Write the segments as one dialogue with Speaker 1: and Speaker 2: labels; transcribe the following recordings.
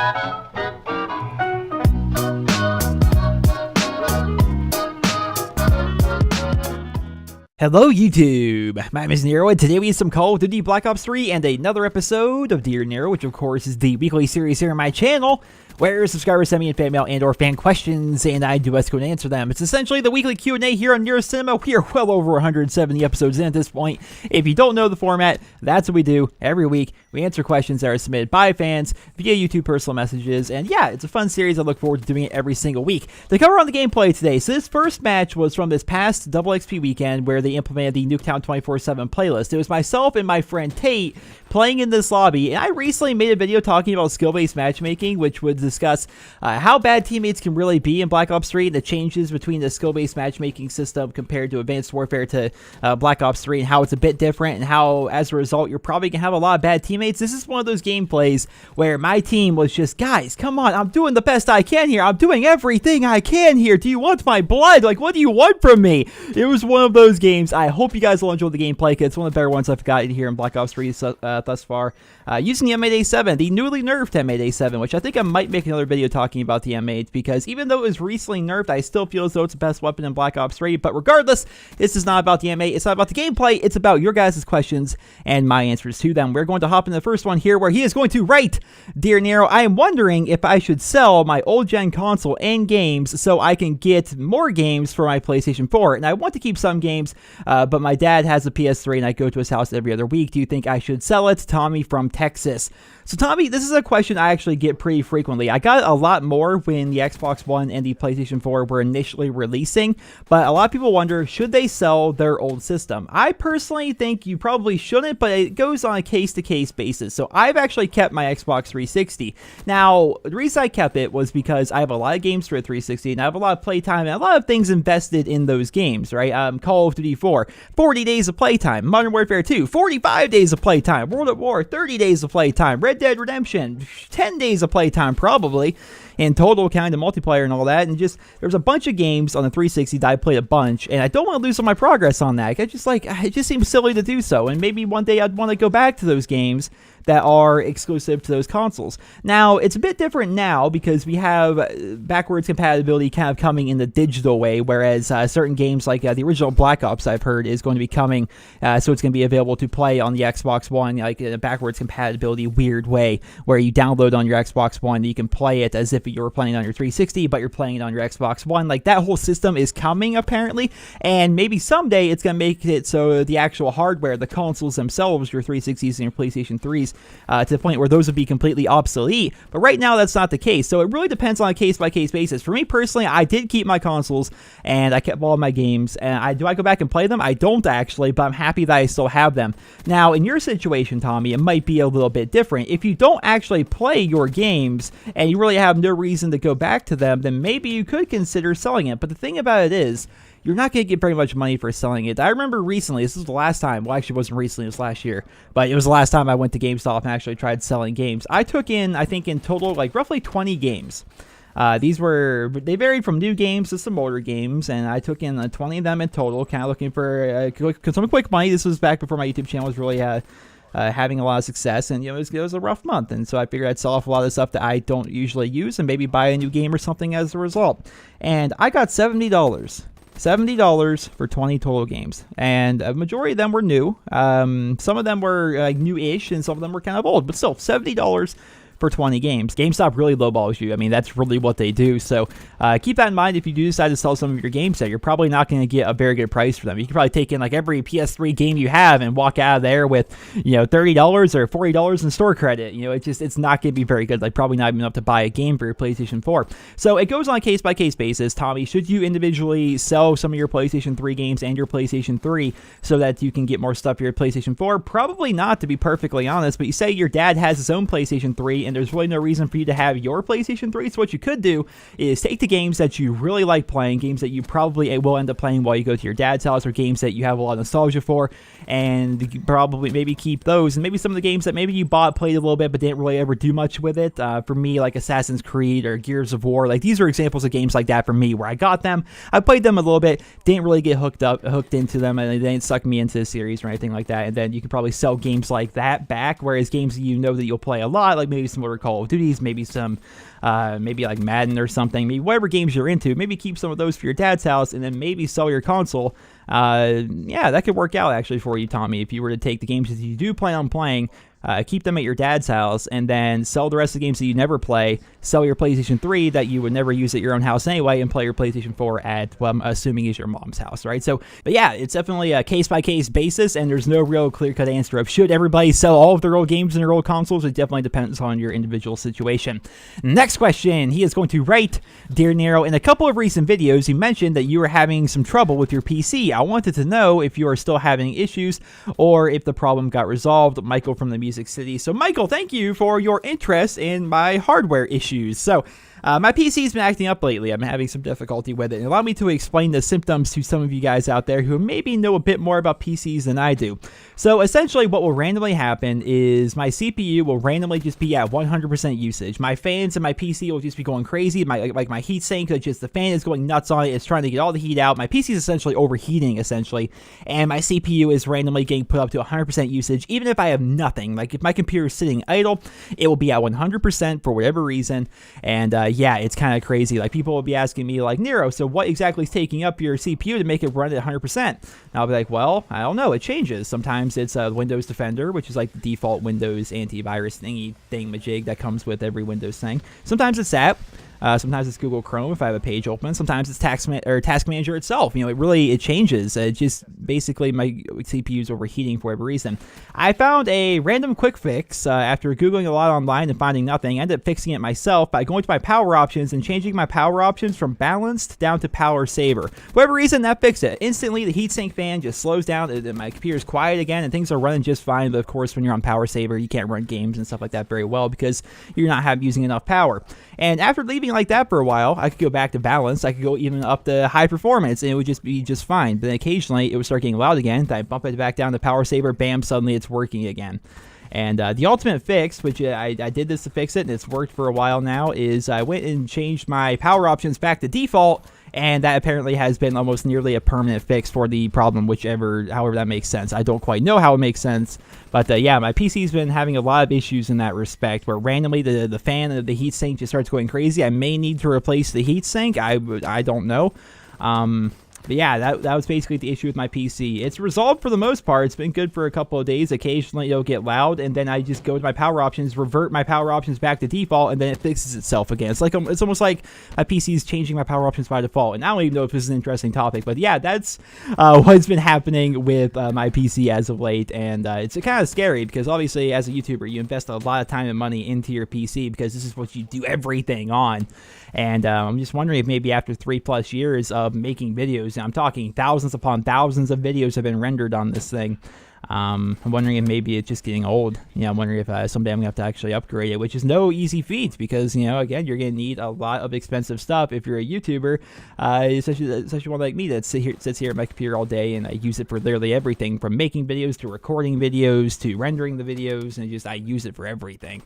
Speaker 1: Hello YouTube, my name is Nero, and today we have some Call of Duty Black Ops 3 and another episode of Dear Nero, which of course is the weekly series here on my channel, where subscribers send me in fan mail and or fan questions, and I do go and answer them. It's essentially the weekly Q&A here on NerosCinema. We are well over 170 episodes in at this point. If you don't know the format, that's what we do every week. We answer questions that are submitted by fans via YouTube personal messages, and yeah, it's a fun series. I look forward to doing it every single week. To cover on the gameplay today, so this first match was from this past Double XP weekend where they implemented the Nuketown 24/7 playlist. It was myself and my friend Tate playing in this lobby, and I recently made a video talking about skill-based matchmaking, which would discuss how bad teammates can really be in Black Ops 3, the changes between the skill-based matchmaking system compared to Advanced Warfare to Black Ops 3, and how it's a bit different, and how, as a result, you're probably going to have a lot of bad teammates. This is one of those gameplays where my team was just, guys, come on, I'm doing the best I can here. I'm doing everything I can here. Do you want my blood? Like, what do you want from me? It was one of those games. I hope you guys will enjoy the gameplay, because it's one of the better ones I've gotten here in Black Ops 3 thus far. Using the M8A7, the newly nerfed M8A7, which I think I might make another video talking about the M8, because even though it was recently nerfed, I still feel as though it's the best weapon in Black Ops 3. But regardless, this is not about the M8, it's not about the gameplay, it's about your guys' questions and my answers to them. We're going to hop into the first one here, where he is going to write, Dear Nero, I am wondering if I should sell my old gen console and games so I can get more games for my PlayStation 4. And I want to keep some games, but my dad has a PS3 and I go to his house every other week. Do you think I should sell it? Tommy from Texas. So Tommy, this is a question I actually get pretty frequently. I got a lot more when the Xbox One and the PlayStation 4 were initially releasing, but a lot of people wonder, should they sell their old system? I personally think you probably shouldn't, but it goes on a case-to-case basis. So I've actually kept my Xbox 360. Now, the reason I kept it was because I have a lot of games for a 360, and I have a lot of playtime, and a lot of things invested in those games, right? Call of Duty 4, 40 days of playtime. Modern Warfare 2, 45 days of playtime. World at War, 30 days of playtime. Red Dead Redemption, 10 days of playtime probably in total, counting the multiplayer and all that. And just, there's a bunch of games on the 360 that I played a bunch, and I don't want to lose all my progress on that. I just like, it just seems silly to do so, and maybe one day I'd want to go back to those games that are exclusive to those consoles. Now, it's a bit different now because we have backwards compatibility kind of coming in the digital way, whereas certain games like the original Black Ops, I've heard, is going to be coming, so it's going to be available to play on the Xbox One, like in a backwards compatibility weird way, where you download on your Xbox One, and you can play it as if you were playing on your 360, but you're playing it on your Xbox One. Like, that whole system is coming, apparently, and maybe someday it's going to make it so the actual hardware, the consoles themselves, your 360s and your PlayStation 3s, to the point where those would be completely obsolete. But right now, that's not the case. So it really depends on a case-by-case basis. For me personally, I did keep my consoles, and I kept all of my games. And do I go back and play them? I don't actually, but I'm happy that I still have them. Now, in your situation, Tommy, it might be a little bit different. If you don't actually play your games, and you really have no reason to go back to them, then maybe you could consider selling it. But the thing about it is, you're not going to get very much money for selling it. I remember recently, this was the last time, well, actually it wasn't recently, it was last year, but it was the last time I went to GameStop and actually tried selling games. I took in, I think in total, like roughly 20 games. They varied from new games to some older games, and I took in 20 of them in total, kind of looking for some quick money. This was back before my YouTube channel was really having a lot of success, and you know, it was a rough month, and so I figured I'd sell off a lot of stuff that I don't usually use and maybe buy a new game or something as a result. And I got $70. $70 for 20 total games, and a majority of them were new. Some of them were like new-ish, and some of them were kind of old, but still $70 for 20 games. GameStop really lowballs you. I mean, that's really what they do. So keep that in mind if you do decide to sell some of your games that you're probably not going to get a very good price for them. You can probably take in like every PS3 game you have and walk out of there with, you know, $30 or $40 in store credit. You know, it's not going to be very good. Like, probably not even enough to buy a game for your PlayStation 4. So it goes on a case-by-case basis. Tommy, should you individually sell some of your PlayStation 3 games and your PlayStation 3 so that you can get more stuff for your PlayStation 4? Probably not, to be perfectly honest. But you say your dad has his own PlayStation 3, and there's really no reason for you to have your PlayStation 3. So what you could do is take the games that you really like playing, games that you probably will end up playing while you go to your dad's house, or games that you have a lot of nostalgia for, and you probably maybe keep those, and maybe some of the games that maybe you bought, played a little bit, but didn't really ever do much with it. For me, like Assassin's Creed or Gears of War, like these are examples of games like that for me, where I got them, I played them a little bit, didn't really get hooked into them, and they didn't suck me into the series or anything like that. And then you can probably sell games like that back, whereas games you know that you'll play a lot, like maybe some similar Call of Duties, maybe some, maybe like Madden or something, maybe whatever games you're into, maybe keep some of those for your dad's house, and then maybe sell your console. Yeah, that could work out actually for you, Tommy, if you were to take the games that you do plan on playing, keep them at your dad's house, and then sell the rest of the games that you never play, sell your PlayStation 3 that you would never use at your own house anyway, and play your PlayStation 4 at, well, I'm assuming is your mom's house, right? So, but yeah, it's definitely a case-by-case basis, and there's no real clear-cut answer of should everybody sell all of their old games and their old consoles. It definitely depends on your individual situation. Next question, he is going to write, Dear Nero, in a couple of recent videos, you mentioned that you were having some trouble with your PC. I wanted to know if you are still having issues, or if the problem got resolved. Michael from the Music City. So Michael, thank you for your interest in my hardware issues. So my PC's been acting up lately. I'm having some difficulty with it. And allow me to explain the symptoms to some of you guys out there who maybe know a bit more about PCs than I do. So essentially what will randomly happen is my CPU will randomly just be at 100% usage. My fans and my PC will just be going crazy. My heatsink, just the fan is going nuts on it. It's trying to get all the heat out. My PC is essentially overheating, essentially. And my CPU is randomly getting put up to 100% usage, even if I have nothing. Like if my computer is sitting idle, it will be at 100% for whatever reason. And yeah, it's kind of crazy. Like people will be asking me like, Nero, so what exactly is taking up your CPU to make it run at 100%? And I'll be like, well, I don't know. It changes. Sometimes it's Windows Defender, which is like the default Windows antivirus thingy-majig that comes with every Windows thing. Sometimes it's that. Sometimes it's Google Chrome if I have a page open. Sometimes it's Task Manager itself. You know, it changes. Just basically my CPU is overheating for whatever reason. I found a random quick fix after Googling a lot online and finding nothing. I ended up fixing it myself by going to my power options and changing my power options from balanced down to power saver. For whatever reason, that fixed it. Instantly, the heatsink fan just slows down. And my computer's quiet again, and things are running just fine. But of course, when you're on power saver, you can't run games and stuff like that very well because you're not using enough power. And after leaving like that for a while, I could go back to balance. I could go even up to high performance, and it would just be just fine. But then occasionally, it would start getting loud again. Then I bump it back down to power saver. Bam! Suddenly, it's working again. And the ultimate fix, which I did this to fix it, and it's worked for a while now, is I went and changed my power options back to default. And that apparently has been almost nearly a permanent fix for the problem, however that makes sense. I don't quite know how it makes sense, but yeah, my PC's been having a lot of issues in that respect, where randomly the fan of the heatsink just starts going crazy. I may need to replace the heatsink. I don't know. But yeah, that was basically the issue with my PC. It's resolved for the most part. It's been good for a couple of days. Occasionally it'll get loud, and then I just go to my power options, revert my power options back to default, and then it fixes itself again. It's almost like my PC is changing my power options by default. And I don't even know if this is an interesting topic, but yeah, that's what's been happening with my PC as of late. And it's kind of scary because obviously as a YouTuber, you invest a lot of time and money into your PC because this is what you do everything on. And I'm just wondering if maybe after 3+ years of making videos, and I'm talking thousands upon thousands of videos have been rendered on this thing. I'm wondering if maybe it's just getting old. You know, I'm wondering if someday I'm going to have to actually upgrade it, which is no easy feat because, you know, again, you're going to need a lot of expensive stuff if you're a YouTuber, especially one like me that sits here at my computer all day, and I use it for literally everything from making videos to recording videos to rendering the videos, and I use it for everything.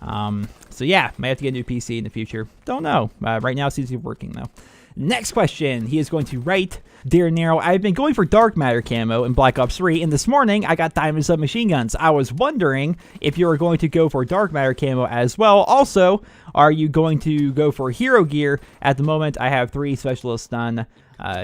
Speaker 1: So yeah, might have to get a new PC in the future. Don't know. Right now it seems to be working though. Next question, he is going to write, Dear Nero, I've been going for dark matter camo in Black Ops 3, and this morning I got diamond submachine guns. I was wondering if you are going to go for dark matter camo as well. Also, are you going to go for hero gear? At the moment, I have 3 specialists done.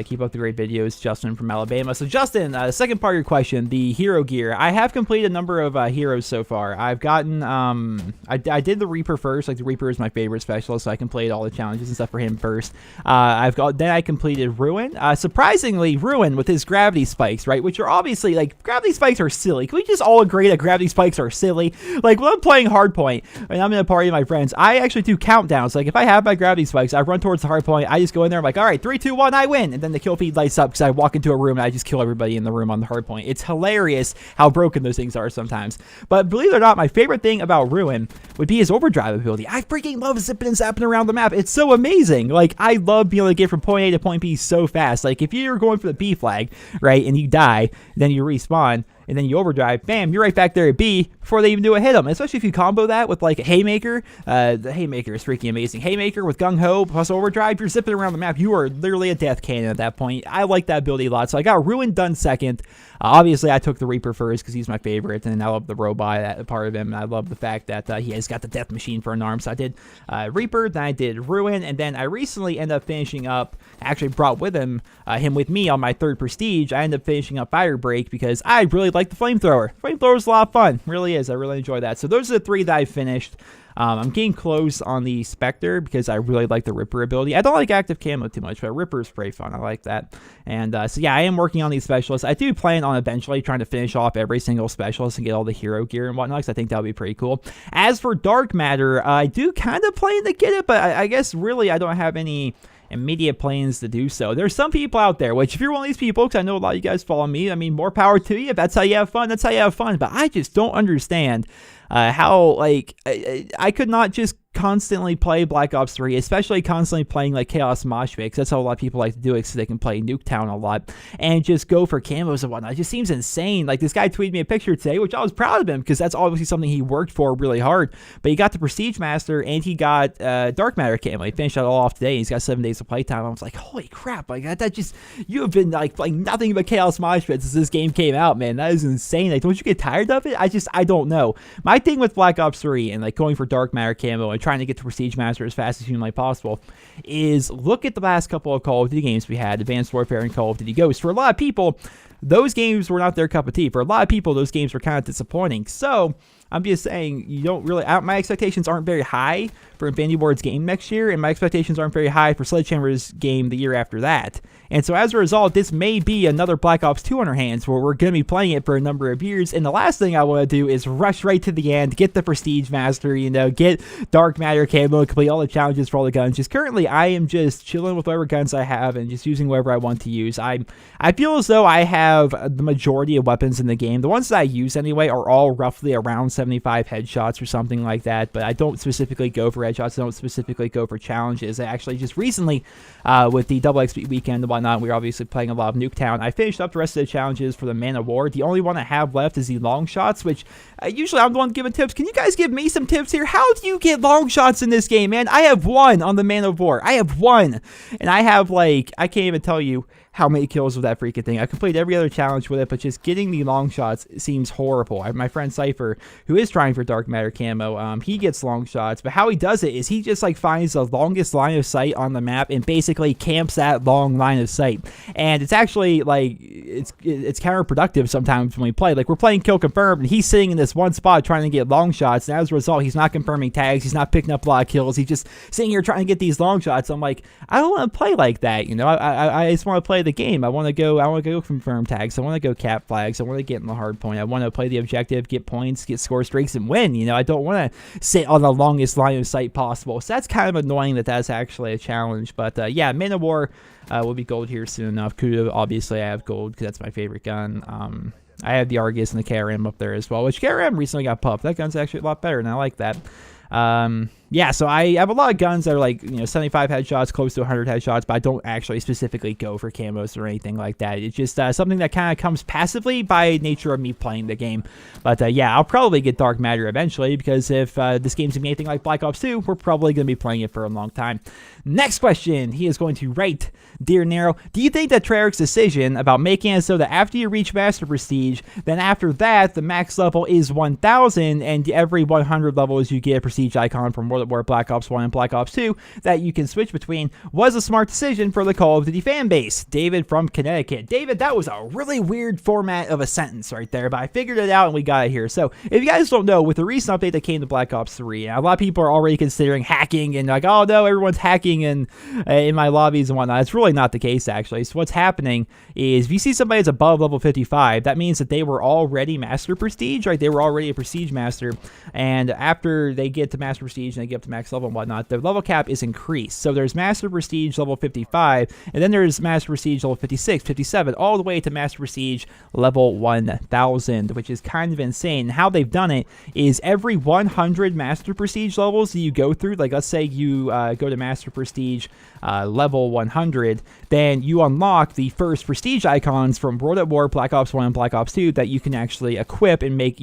Speaker 1: Keep up the great videos, Justin from Alabama. So Justin, the second part of your question, the hero gear. I have completed a number of heroes so far. I've gotten, I did the Reaper first. Like the Reaper is my favorite specialist, so I completed all the challenges and stuff for him first. Then I completed Ruin. Surprisingly, Ruin with his gravity spikes, right? Which are obviously, like, gravity spikes are silly. Can we just all agree that gravity spikes are silly? Like, when I'm playing Hardpoint, and I'm in a party with my friends, I actually do countdowns. Like, if I have my gravity spikes, I run towards the hardpoint, I just go in there, I'm like, all right, 3, 2, 1, I win. And then the kill feed lights up because I walk into a room and I just kill everybody in the room on the hard point. It's hilarious how broken those things are sometimes. But believe it or not, my favorite thing about Ruin would be his overdrive ability. I freaking love zipping and zapping around the map. It's so amazing. Like, I love being able to get from point A to point B so fast. Like, if you're going for the B flag, right, and you die, then you respawn, and then you overdrive, bam, you're right back there at B before they even do a hit them. Especially if you combo that with like a Haymaker. The Haymaker is freaking amazing. Haymaker with Gung Ho plus overdrive, you're zipping around the map. You are literally a death cannon at that point. I like that ability a lot. So I got Ruin done second. Obviously, I took the Reaper first because he's my favorite, and I love the robot, that part of him. And I love the fact that he has got the death machine for an arm. So I did Reaper, then I did Ruin, and then I recently ended up finishing up, actually brought with him with me on my third prestige. I ended up finishing up Fire Break because I really like the Flamethrower. Flamethrower is a lot of fun. Really is. I really enjoy that. So those are the 3 that I finished. I'm getting close on the Spectre because I really like the Ripper ability. I don't like active camo too much, but Ripper is pretty fun. I like that. And so yeah, I am working on these specialists. I do plan on eventually trying to finish off every single specialist and get all the hero gear and whatnot, because I think that would be pretty cool. As for Dark Matter, I do kind of plan to get it, but I guess really I don't have any immediate plans to do so. There's some people out there, which if you're one of these people, because I know a lot of you guys follow me, I mean, more power to you. If that's how you have fun, that's how you have fun. But I just don't understand how, like, I could not just constantly play Black Ops 3, especially constantly playing like Chaos Mosh Pit, because that's how a lot of people like to do it, so they can play Nuketown a lot, and just go for camos and whatnot. It just seems insane. Like, this guy tweeted me a picture today, which I was proud of him, because that's obviously something he worked for really hard, but he got the Prestige Master, and he got Dark Matter camo. He finished that all off today, and he's got 7 days of playtime. I was like, holy crap, like, that just, you have been like playing nothing but Chaos Mosh Pit since this game came out, man. That is insane. Like, don't you get tired of it? I don't know. My thing with Black Ops 3 and like going for Dark Matter camo and trying to get to Prestige Master as fast as humanly possible is look at the last couple of Call of Duty games we had, Advanced Warfare and Call of Duty Ghosts. For a lot of people, those games were not their cup of tea. For a lot of people, those games were kind of disappointing. So I'm just saying, you don't really, my expectations aren't very high for Infinity Ward's game next year, and my expectations aren't very high for Sledgehammer's game the year after that. And so as a result, this may be another Black Ops 2 on our hands, where we're going to be playing it for a number of years, and the last thing I want to do is rush right to the end, get the Prestige Master, you know, get Dark Matter camo, complete all the challenges for all the guns. Just currently, I am just chilling with whatever guns I have and just using whatever I want to use. I feel as though I have the majority of weapons in the game. The ones that I use anyway are all roughly around 75 headshots or something like that, but I don't specifically go for headshots. I don't specifically go for challenges. I actually just recently, with the Double XP weekend and whatnot, we were obviously playing a lot of Nuketown. I finished up the rest of the challenges for the Man of War. The only one I have left is the long shots, which usually I'm the one giving tips. Can you guys give me some tips here? How do you get long shots in this game, man? I have one on the Man of War. I have one. And I have, like, I can't even tell you how many kills with that freaking thing. I completed every other challenge with it, but just getting the long shots seems horrible. I have my friend Cypher, who is trying for Dark Matter camo. He gets long shots, but how he does it is he just like finds the longest line of sight on the map and basically camps that long line of sight. And it's actually like it's counterproductive sometimes when we play. Like, we're playing Kill Confirmed, and he's sitting in this one spot trying to get long shots, and as a result, he's not confirming tags. He's not picking up a lot of kills. He's just sitting here trying to get these long shots. I'm like, I don't want to play like that, you know. I just want to play the game. I want to go confirm tags. I want to go cap flags. I want to get in the hard point. I want to play the objective, get points, get score streaks, and win. You know, I don't want to sit on the longest line of sight possible. So that's kind of annoying that that's actually a challenge. But yeah, Man of War will be gold here soon enough. Kudo, obviously, I have gold because that's my favorite gun. I have the Argus and the KRM up there as well, which KRM recently got puffed. That gun's actually a lot better, and I like that. Yeah, so I have a lot of guns that are like, you know, 75 headshots, close to 100 headshots, but I don't actually specifically go for camos or anything like that. It's just something that kind of comes passively by nature of me playing the game. But yeah, I'll probably get Dark Matter eventually, because if this game's gonna be anything like Black Ops 2, we're probably gonna be playing it for a long time. Next question, he is going to write, Dear Nero, do you think that Treyarch's decision about making it so that after you reach Master Prestige, then after that, the max level is 1000, and every 100 levels you get a Prestige icon from World at War Black Ops 1 and Black Ops 2 that you can switch between, was a smart decision for the Call of Duty fan base? David from Connecticut. David, that was a really weird format of a sentence right there, but I figured it out and we got it here. So if you guys don't know, with the recent update that came to Black Ops 3, a lot of people are already considering hacking and like, oh no, everyone's hacking in my lobbies and whatnot. It's really not the case, actually. So what's happening is if you see somebody that's above level 55, that means that they were already Master Prestige, right? They were already a Prestige Master, and after they get to Master Prestige and they get up to max level and whatnot, the level cap is increased. So there's Master Prestige level 55, and then there's Master Prestige level 56, 57, all the way to Master Prestige level 1000, which is kind of insane. How they've done it is every 100 Master Prestige levels that you go through, like let's say you go to Master Prestige level 100, then you unlock the first Prestige icons from World at War, Black Ops 1, and Black Ops 2 that you can actually equip and make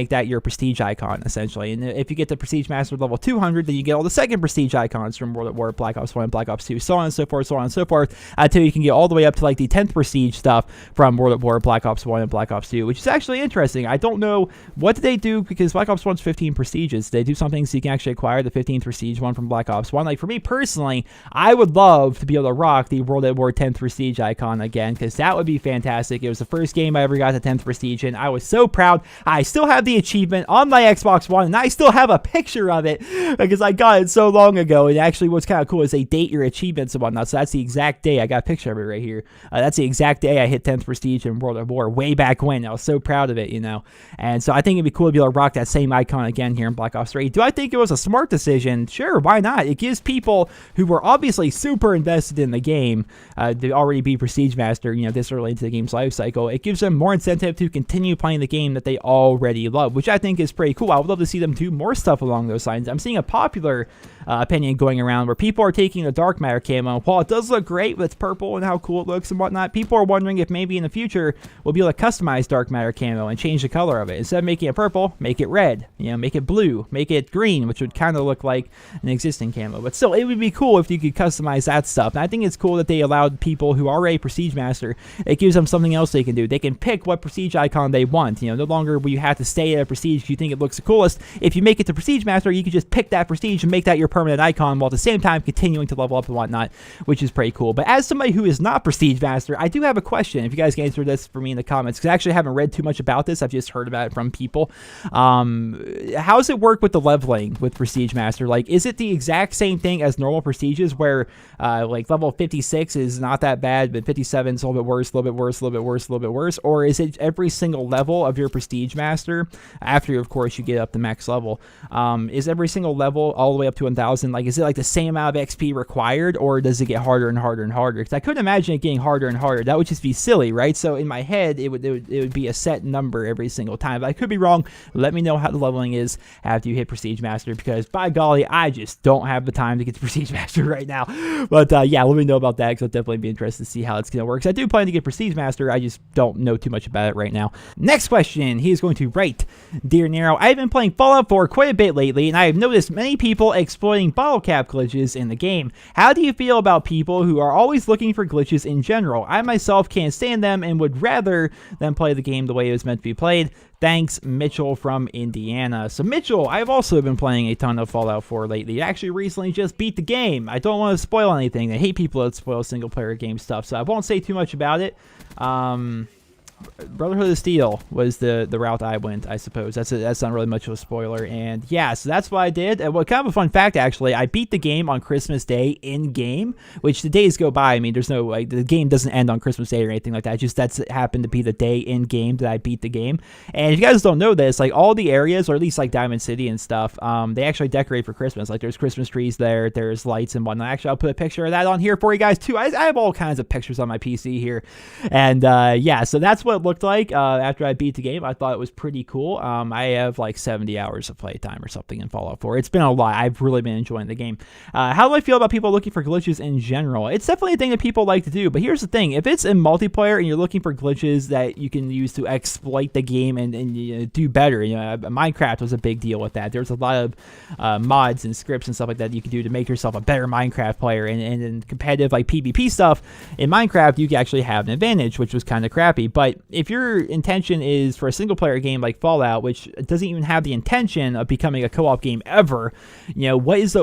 Speaker 1: that your Prestige icon, essentially. And if you get to Prestige Master level 200, then you get all the second Prestige icons from World at War, Black Ops 1, and Black Ops 2, so on and so forth, so on and so forth, until you can get all the way up to like the 10th Prestige stuff from World at War, Black Ops 1, and Black Ops 2, which is actually interesting. I don't know what did they do, because Black Ops 1's 15 Prestiges. They do something so you can actually acquire the 15th Prestige one from Black Ops 1. Like, for me personally, I would love to be able to rock the World at War 10th Prestige icon again, because that would be fantastic. It was the first game I ever got the 10th Prestige in. I was so proud. I still have the achievement on my Xbox One, and I still have a picture of it because I got it so long ago. And actually, what's kind of cool is they date your achievements and whatnot. So that's the exact day. I got a picture of it right here. That's the exact day I hit 10th Prestige in World at War, way back when. I was so proud of it, you know. And so I think it'd be cool to be able to rock that same icon again here in Black Ops 3. Do I think it was a smart decision? Sure, why not? It gives people who were obviously super invested in the game, they already be Prestige Master, you know, this early into the game's life cycle. It gives them more incentive to continue playing the game that they already love, which I think is pretty cool. I would love to see them do more stuff along those lines. I'm seeing a popular opinion going around where people are taking the dark matter camo. While it does look great with purple and how cool it looks and whatnot, people are wondering if maybe in the future we'll be able to customize dark matter camo and change the color of it. Instead of making it purple, make it red, you know, make it blue, make it green, which would kind of look like an existing camo. But still, it would be cool if you could customize that stuff. And I think it's cool that they allowed people who are already Prestige Master, it gives them something else they can do. They can pick what Prestige icon they want. You know, no longer will you have to stay at a Prestige if you think it looks the coolest. If you make it to Prestige Master, you can just pick that Prestige and make that your permanent icon, while at the same time continuing to level up and whatnot, which is pretty cool. But as somebody who is not Prestige Master, I do have a question. If you guys can answer this for me in the comments, because I actually haven't read too much about this. I've just heard about it from people. How does it work with the leveling with Prestige Master? Like, is it the exact same thing as normal Prestiges, where like level 56 is not that bad, but 57 is a little bit worse, a little bit worse, a little bit worse, a little bit worse? Or is it every single level of your Prestige Master, after, of course, you get up to max level, is every single level all the way up to 1000, like, is it like the same amount of XP required, or does it get harder and harder and harder? Because I couldn't imagine it getting harder and harder. That would just be silly, right? So in my head, it would be a set number every single time. But I could be wrong. Let me know how the leveling is after you hit Prestige Master, because by golly, I just don't have the time to get to Prestige Master right now. But yeah, let me know about that, because I'll definitely be interested to see how it's going to work. So I do plan to get Prestige Master. I just don't know too much about it right now. Next question. He is going to write, Dear Nero, I've been playing Fallout 4 quite a bit lately, and I have noticed many people exploiting bottle cap glitches in the game. How do you feel about people who are always looking for glitches in general? I myself can't stand them and would rather than play the game the way it was meant to be played. Thanks, Mitchell from Indiana. So Mitchell, I've also been playing a ton of Fallout 4 lately. I actually recently just beat the game. I don't want to spoil anything. I hate people that spoil single player game stuff, so I won't say too much about it. Brotherhood of Steel was the route I went, I suppose. That's not really much of a spoiler. And yeah, so that's what I did. And kind of a fun fact, actually, I beat the game on Christmas Day in game, which the days go by. I mean, there's no, like, the game doesn't end on Christmas Day or anything like that. Just that's happened to be the day in game that I beat the game. And if you guys don't know this, like, all the areas, or at least like Diamond City and stuff, they actually decorate for Christmas. Like, there's Christmas trees there, there's lights and whatnot. Actually, I'll put a picture of that on here for you guys too. I have all kinds of pictures on my PC here. And yeah, so that's what it looked like after I beat the game. I thought it was pretty cool. I have like 70 hours of playtime or something in Fallout 4. It's been a lot. I've really been enjoying the game. How do I feel about people looking for glitches in general? It's definitely a thing that people like to do, but here's the thing. If it's in multiplayer and you're looking for glitches that you can use to exploit the game and you know, do better, you know, Minecraft was a big deal with that. There's a lot of mods and scripts and stuff like that you can do to make yourself a better Minecraft player, and in competitive like PvP stuff in Minecraft, you can actually have an advantage, which was kind of crappy. But if your intention is for a single player game like Fallout, which doesn't even have the intention of becoming a co-op game ever, you know, what's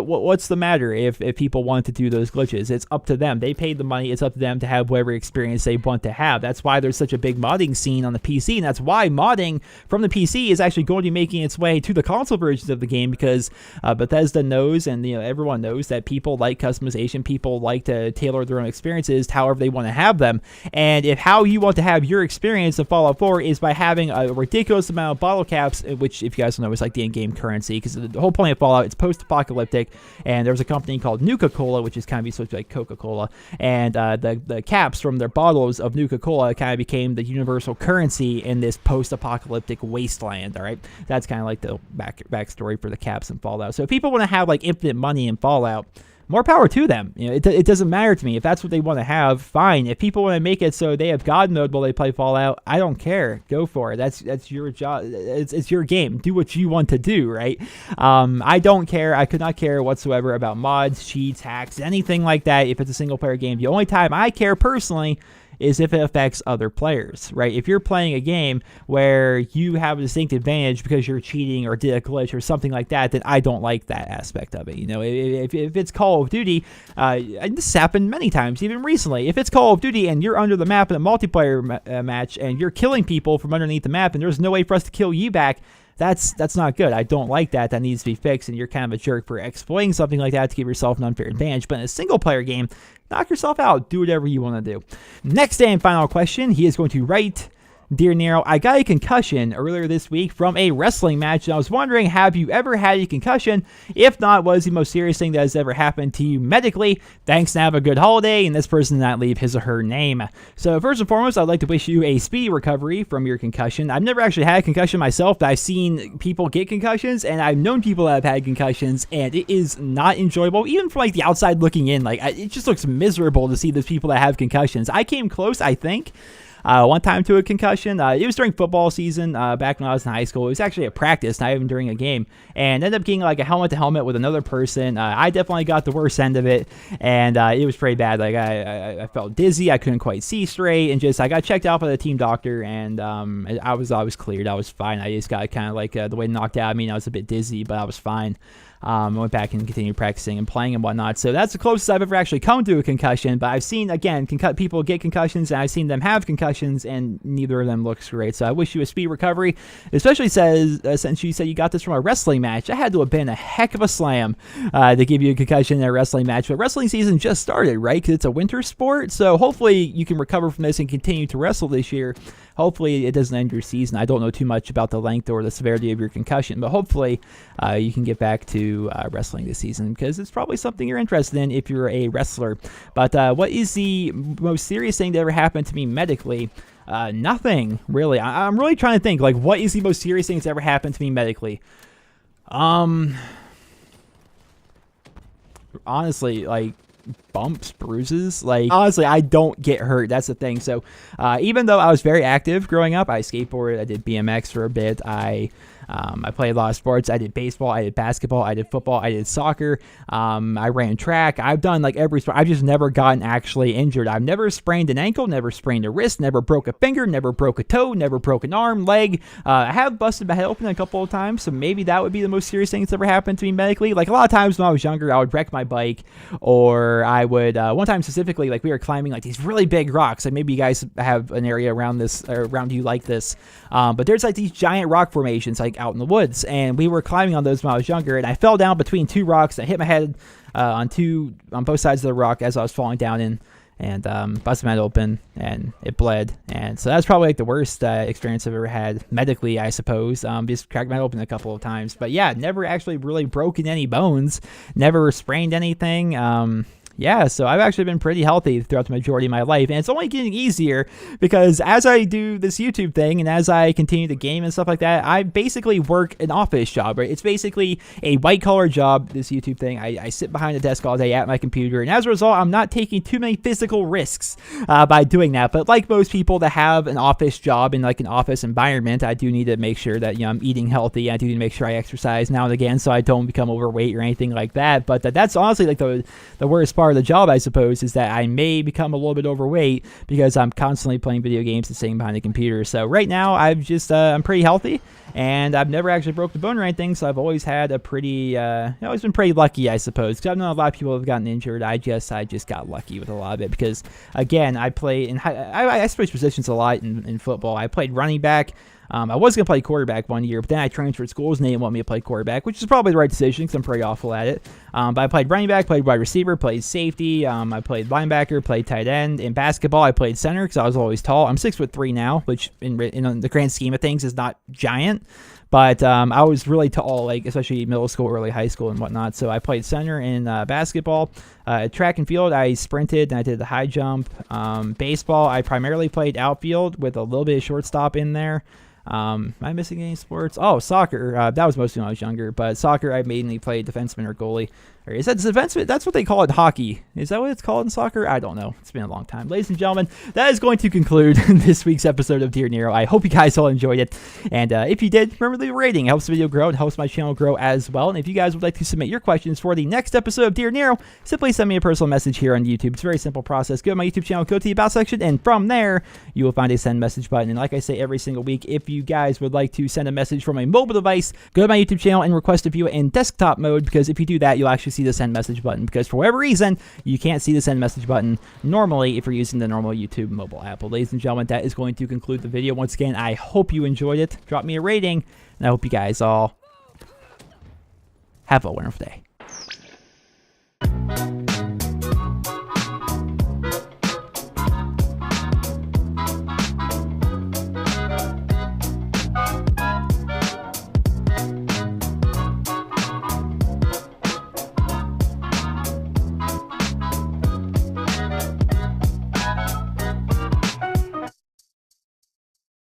Speaker 1: the matter if people want to do those glitches? It's up to them. They paid the money. It's up to them to have whatever experience they want to have. That's why there's such a big modding scene on the PC, and that's why modding from the PC is actually going to be making its way to the console versions of the game, because Bethesda knows, and you know, everyone knows that people like customization. People like to tailor their own experiences however they want to have them. And if how you want to have your experience experience of Fallout 4 is by having a ridiculous amount of bottle caps, which, if you guys don't know, is like the in-game currency, because the whole point of Fallout, it's post-apocalyptic, and there's a company called Nuka-Cola, which is kind of supposed to be like Coca-Cola, and the caps from their bottles of Nuka-Cola kind of became the universal currency in this post-apocalyptic wasteland, all right? That's kind of like the backstory for the caps in Fallout. So if people want to have like infinite money in Fallout, more power to them. You know, it doesn't matter to me. If that's what they want to have, fine. If people want to make it so they have God mode while they play Fallout, I don't care. Go for it. That's your job. It's your game. Do what you want to do, right? I don't care. I could not care whatsoever about mods, cheats, hacks, anything like that if it's a single-player game. The only time I care personally is if it affects other players, right? If you're playing a game where you have a distinct advantage because you're cheating or did a glitch or something like that, then I don't like that aspect of it. You know, if it's Call of Duty, and this happened many times, even recently. If it's Call of Duty and you're under the map in a multiplayer match and you're killing people from underneath the map and there's no way for us to kill you back, that's not good. I don't like that. That needs to be fixed, and you're kind of a jerk for exploiting something like that to give yourself an unfair advantage. But in a single-player game, knock yourself out. Do whatever you want to do. Next and final question. He is going to write, Dear Nero, I got a concussion earlier this week from a wrestling match, and I was wondering, have you ever had a concussion? If not, what is the most serious thing that has ever happened to you medically? Thanks, and have a good holiday. And this person did not leave his or her name. So first and foremost, I'd like to wish you a speedy recovery from your concussion. I've never actually had a concussion myself, but I've seen people get concussions, and I've known people that have had concussions, and it is not enjoyable, even from like the outside looking in. Like, it just looks miserable to see those people that have concussions. I came close, I think, one time to a concussion. It was during football season back when I was in high school. It was actually a practice, not even during a game, and ended up getting like a helmet-to-helmet with another person. I definitely got the worst end of it, and it was pretty bad. Like I felt dizzy. I couldn't quite see straight, and I got checked out by the team doctor, and I was cleared. I was fine. I just got kind of like the way knocked out. I mean, I was a bit dizzy, but I was fine. I went back and continued practicing and playing and whatnot. So that's the closest I've ever actually come to a concussion. But I've seen, again, people get concussions, and I've seen them have concussions, and neither of them looks great. So I wish you a speedy recovery, especially since you said you got this from a wrestling match. That had to have been a heck of a slam to give you a concussion in a wrestling match. But wrestling season just started, right? Because it's a winter sport. So hopefully you can recover from this and continue to wrestle this year. Hopefully it doesn't end your season. I don't know too much about the length or the severity of your concussion, but hopefully you can get back to wrestling this season, because it's probably something you're interested in if you're a wrestler. But what is the most serious thing that ever happened to me medically? Nothing, really. I'm really trying to think, like, what is the most serious thing that's ever happened to me medically? Honestly, like, bumps, bruises. Like, honestly, I don't get hurt. That's the thing. So even though I was very active growing up, I skateboarded, I did BMX for a bit, I played a lot of sports. I did baseball, I did basketball, I did football, I did soccer, I ran track. I've done like every sport. I've just never gotten actually injured. I've never sprained an ankle, never sprained a wrist, never broke a finger, never broke a toe, never broke an arm, leg. I have busted my head open a couple of times, so maybe that would be the most serious thing that's ever happened to me medically. Like, a lot of times when I was younger, I would wreck my bike, or I would, one time specifically, like, we were climbing like these really big rocks. Like, maybe you guys have an area around this, or around you like this, but there's like these giant rock formations like out in the woods, and we were climbing on those when I was younger, and I fell down between two rocks. I hit my head on both sides of the rock as I was falling down in, and busted my head open, and it bled. And so that's probably like the worst experience I've ever had medically, I suppose. Just cracked my head open a couple of times, but yeah, never actually really broken any bones, never sprained anything. Yeah, so I've actually been pretty healthy throughout the majority of my life, and it's only getting easier because as I do this YouTube thing and as I continue to game and stuff like that, I basically work an office job, right? It's basically a white-collar job, this YouTube thing. I sit behind a desk all day at my computer, and as a result, I'm not taking too many physical risks by doing that. But like most people that have an office job in like an office environment, I do need to make sure that, you know, I'm eating healthy. I do need to make sure I exercise now and again so I don't become overweight or anything like that. But that's honestly like the worst part of the job, I suppose, is that I may become a little bit overweight because I'm constantly playing video games and sitting behind the computer. So right now, I'm pretty healthy, and I've never actually broke the bone or anything. So I've always had a pretty, always been pretty lucky, I suppose. Because I've known a lot of people have gotten injured. I just got lucky with a lot of it because, again, I play in I switch positions a lot in football. I played running back. I was going to play quarterback one year, but then I transferred schools and they didn't want me to play quarterback, which is probably the right decision because I'm pretty awful at it. But I played running back, played wide receiver, played safety. I played linebacker, played tight end. In basketball, I played center because I was always tall. I'm 6'3" now, which in the grand scheme of things is not giant. But I was really tall, like especially middle school, early high school, and whatnot. So I played center in basketball. Track and field, I sprinted and I did the high jump. Baseball, I primarily played outfield with a little bit of shortstop in there. Am I missing any sports? Oh, soccer. That was mostly when I was younger. But soccer, I mainly played defenseman or goalie. Or is that defenseman? That's what they call it in hockey. Is that what it's called in soccer? I don't know. It's been a long time. Ladies and gentlemen, that is going to conclude this week's episode of Dear Nero. I hope you guys all enjoyed it. And if you did, remember to leave a rating. It helps the video grow and helps my channel grow as well. And if you guys would like to submit your questions for the next episode of Dear Nero, simply send me a personal message here on YouTube. It's a very simple process. Go to my YouTube channel, go to the About section, and from there, you will find a send message button. And like I say every single week, if you guys would like to send a message from a mobile device, go to my YouTube channel and request to view it in desktop mode, because if you do that, you'll actually see the send message button, because for whatever reason, you can't see the send message button normally if you're using the normal YouTube mobile app. Well, ladies and gentlemen, that is going to conclude the video. Once again, I hope you enjoyed it. Drop me a rating, and I hope you guys all have a wonderful day.